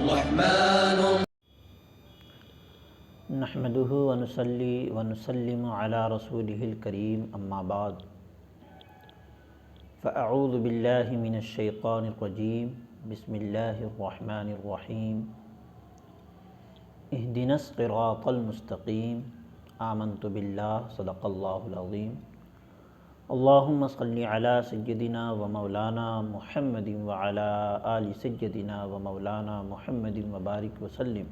الرحمن نحمده ونصلي ونسلم على رسوله الكريم اما بعد فاعوذ بالله من الشیطان الرجیم بسم اللہ الرحمن الرحیم اهدنا الصراط المستقیم آمنت باللہ صدق اللہ العظیم اللہم صلی علی سیدنا و مولانا محمد وعلی آل سیدنا و مولانا محمد وبارک وسلم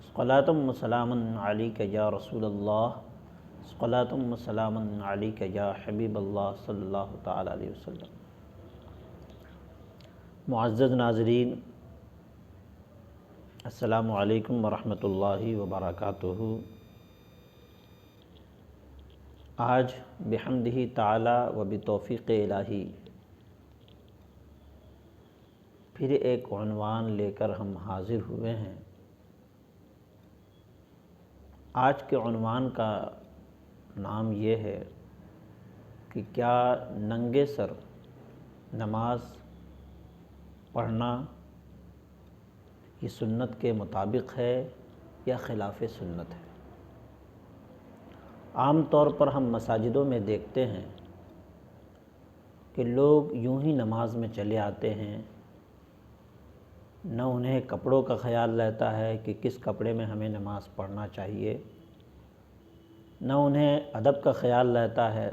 صلاۃ و سلاما علیک یا رسول اللہ صلاۃ و سلاما علیک یا حبیب اللہ صلی اللہ تعالی علیہ وسلم۔ معزز ناظرین، السلام علیکم ورحمۃ اللہ وبرکاتہ۔ آج بحمدہ تعالی و بتوفیق الہی پھر ایک عنوان لے کر ہم حاضر ہوئے ہیں۔ آج کے عنوان کا نام یہ ہے کہ کیا ننگے سر نماز پڑھنا یہ سنت کے مطابق ہے یا خلاف سنت ہے؟ عام طور پر ہم مساجدوں میں دیکھتے ہیں کہ لوگ یوں ہی نماز میں چلے آتے ہیں، نہ انہیں کپڑوں کا خیال رہتا ہے کہ کس کپڑے میں ہمیں نماز پڑھنا چاہیے، نہ انہیں ادب کا خیال رہتا ہے۔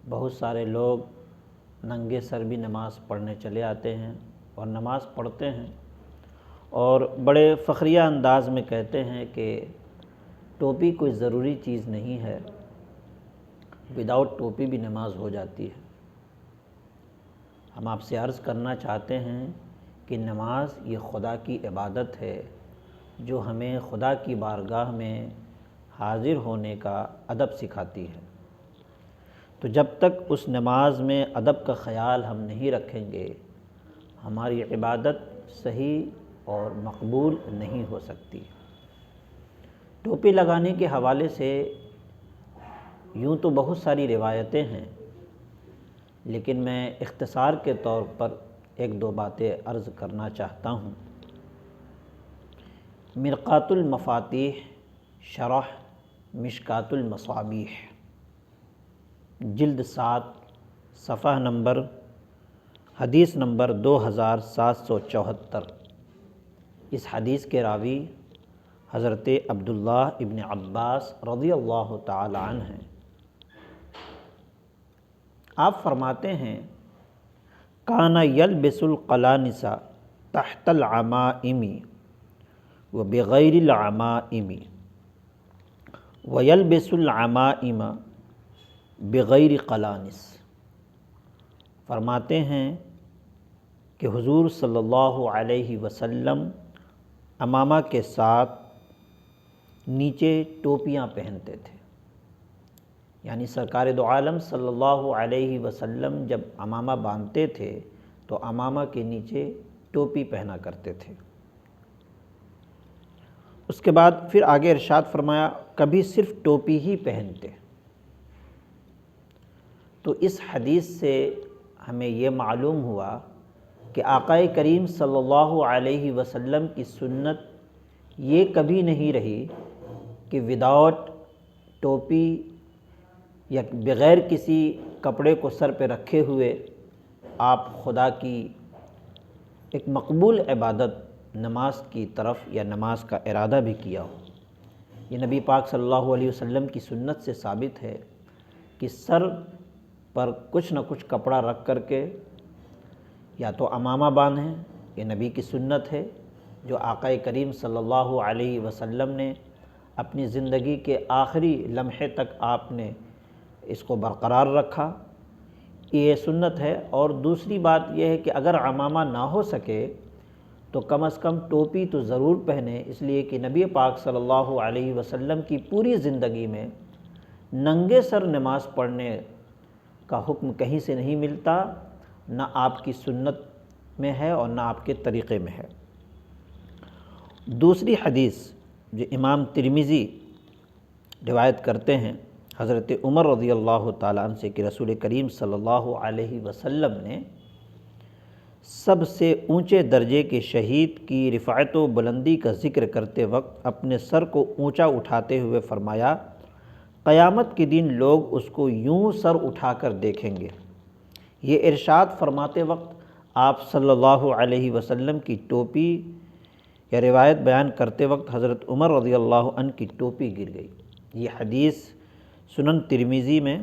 بہت سارے لوگ ننگے سر بھی نماز پڑھنے چلے آتے ہیں اور نماز پڑھتے ہیں، اور بڑے فخریہ انداز میں کہتے ہیں کہ ٹوپی کوئی ضروری چیز نہیں ہے، وداؤٹ ٹوپی بھی نماز ہو جاتی ہے۔ ہم آپ سے عرض کرنا چاہتے ہیں کہ نماز یہ خدا کی عبادت ہے جو ہمیں خدا کی بارگاہ میں حاضر ہونے کا ادب سکھاتی ہے۔ تو جب تک اس نماز میں ادب کا خیال ہم نہیں رکھیں گے، ہماری عبادت صحیح اور مقبول نہیں ہو سکتی۔ ٹوپی لگانے کے حوالے سے یوں تو بہت ساری روایتیں ہیں، لیکن میں اختصار کے طور پر ایک دو باتیں عرض کرنا چاہتا ہوں۔ مرقات المفاتیح شرح مشکات المصابیح، جلد 7، صفحہ نمبر حدیث نمبر 2774۔ اس حدیث کے راوی حضرت عبداللہ ابن عباس رضی اللہ تعالی عنہ ہیں۔ آپ فرماتے ہیں کان یلبس القلانس تحت العمائم وبغیر العمائم ویلبس العمائم بغیر قلانس۔ فرماتے ہیں کہ حضور صلی اللہ علیہ وسلم عمامہ کے ساتھ نیچے ٹوپیاں پہنتے تھے، یعنی سرکار دو عالم صلی اللہ علیہ وسلم جب عمامہ باندھتے تھے تو عمامہ کے نیچے ٹوپی پہنا کرتے تھے۔ اس کے بعد پھر آگے ارشاد فرمایا کبھی صرف ٹوپی ہی پہنتے۔ تو اس حدیث سے ہمیں یہ معلوم ہوا کہ آقا کریم صلی اللہ علیہ وسلم کی سنت یہ کبھی نہیں رہی کہ وداؤٹ ٹوپی یا بغیر کسی کپڑے کو سر پہ رکھے ہوئے آپ خدا کی ایک مقبول عبادت نماز کی طرف یا نماز کا ارادہ بھی کیا ہو۔ یہ نبی پاک صلی اللہ علیہ وسلم کی سنت سے ثابت ہے کہ سر پر کچھ نہ کچھ کپڑا رکھ کر کے یا تو عمامہ باندھیں، یہ نبی کی سنت ہے جو آقا کریم صلی اللہ علیہ وسلم نے اپنی زندگی کے آخری لمحے تک آپ نے اس کو برقرار رکھا، یہ سنت ہے۔ اور دوسری بات یہ ہے کہ اگر عمامہ نہ ہو سکے تو کم از کم ٹوپی تو ضرور پہنے، اس لیے کہ نبی پاک صلی اللہ علیہ وسلم کی پوری زندگی میں ننگے سر نماز پڑھنے کا حکم کہیں سے نہیں ملتا، نہ آپ کی سنت میں ہے اور نہ آپ کے طریقے میں ہے۔ دوسری حدیث جو امام ترمذی روایت کرتے ہیں حضرت عمر رضی اللہ تعالیٰ عنہ سے کہ رسول کریم صلی اللہ علیہ وسلم نے سب سے اونچے درجے کے شہید کی رفعت و بلندی کا ذکر کرتے وقت اپنے سر کو اونچا اٹھاتے ہوئے فرمایا، قیامت کے دن لوگ اس کو یوں سر اٹھا کر دیکھیں گے۔ یہ ارشاد فرماتے وقت آپ صلی اللہ علیہ وسلم کی ٹوپی یا روایت بیان کرتے وقت حضرت عمر رضی اللہ عنہ کی ٹوپی گر گئی۔ یہ حدیث سنن ترمذی میں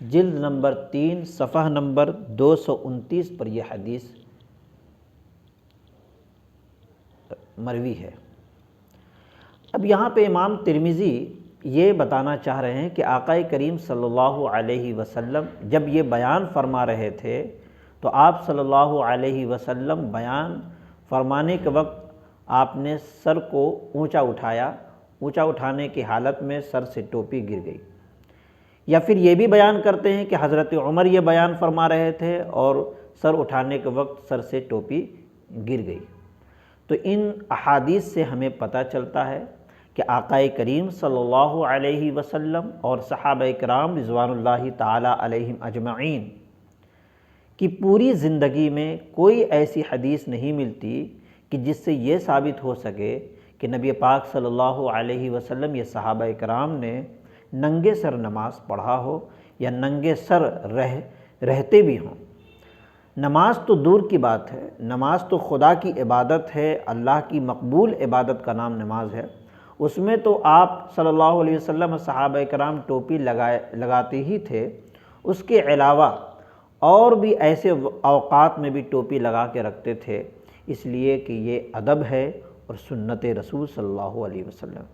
جلد نمبر 3 صفحہ نمبر 229 پر یہ حدیث مروی ہے۔ اب یہاں پہ امام ترمذی یہ بتانا چاہ رہے ہیں کہ آقا کریم صلی اللہ علیہ وسلم جب یہ بیان فرما رہے تھے تو آپ صلی اللہ علیہ وسلم بیان فرمانے کے وقت آپ نے سر کو اونچا اٹھایا، اونچا اٹھانے کی حالت میں سر سے ٹوپی گر گئی۔ یا پھر یہ بھی بیان کرتے ہیں کہ حضرت عمر یہ بیان فرما رہے تھے اور سر اٹھانے کے وقت سر سے ٹوپی گر گئی۔ تو ان احادیث سے ہمیں پتہ چلتا ہے کہ آقا کریم صلی اللہ علیہ وسلم اور صحابہ کرام رضوان اللہ تعالی علیہم اجمعین کی پوری زندگی میں کوئی ایسی حدیث نہیں ملتی کہ جس سے یہ ثابت ہو سکے کہ نبی پاک صلی اللہ علیہ وسلم یا صحابہ کرام نے ننگے سر نماز پڑھا ہو یا ننگے سر رہتے بھی ہوں۔ نماز تو دور کی بات ہے، نماز تو خدا کی عبادت ہے، اللہ کی مقبول عبادت کا نام نماز ہے۔ اس میں تو آپ صلی اللہ علیہ وسلم صحابہ کرام ٹوپی لگاتے ہی تھے، اس کے علاوہ اور بھی ایسے اوقات میں بھی ٹوپی لگا کے رکھتے تھے، اس لیے کہ یہ ادب ہے اور سنت رسول صلی اللہ علیہ وسلم۔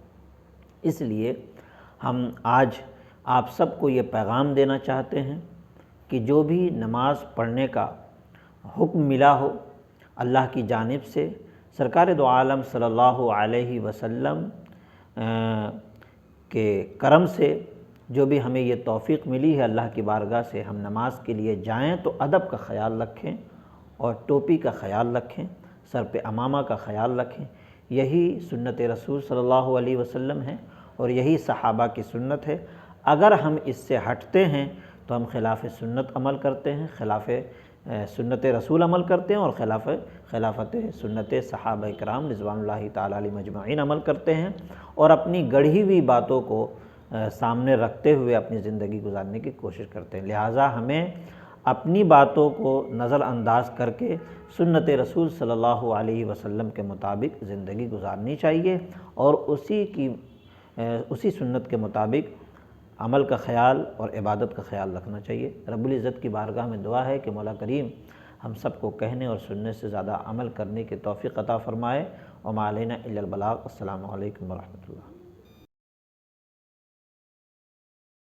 اس لیے ہم آج آپ سب کو یہ پیغام دینا چاہتے ہیں کہ جو بھی نماز پڑھنے کا حکم ملا ہو اللہ کی جانب سے، سرکار دو عالم صلی اللہ علیہ وسلم کے کرم سے جو بھی ہمیں یہ توفیق ملی ہے اللہ کی بارگاہ سے، ہم نماز کے لیے جائیں تو ادب کا خیال رکھیں اور ٹوپی کا خیال رکھیں، سر پہ امامہ کا خیال رکھیں۔ یہی سنت رسول صلی اللہ علیہ وسلم ہے اور یہی صحابہ کی سنت ہے۔ اگر ہم اس سے ہٹتے ہیں تو ہم خلاف سنت عمل کرتے ہیں، خلاف سنت رسول عمل کرتے ہیں اور خلافت سنت صحابہ کرام رضوان اللہ تعالی علیہم اجمعین عمل کرتے ہیں اور اپنی گڑھی ہوئی باتوں کو سامنے رکھتے ہوئے اپنی زندگی گزارنے کی کوشش کرتے ہیں۔ لہٰذا ہمیں اپنی باتوں کو نظر انداز کر کے سنت رسول صلی اللہ علیہ وسلم کے مطابق زندگی گزارنی چاہیے اور اسی سنت کے مطابق عمل کا خیال اور عبادت کا خیال رکھنا چاہیے۔ رب العزت کی بارگاہ میں دعا ہے کہ مولا کریم ہم سب کو کہنے اور سننے سے زیادہ عمل کرنے کی توفیق عطا فرمائے۔ وما علینا الا البلاغ۔ السلام علیکم ورحمۃ اللہ۔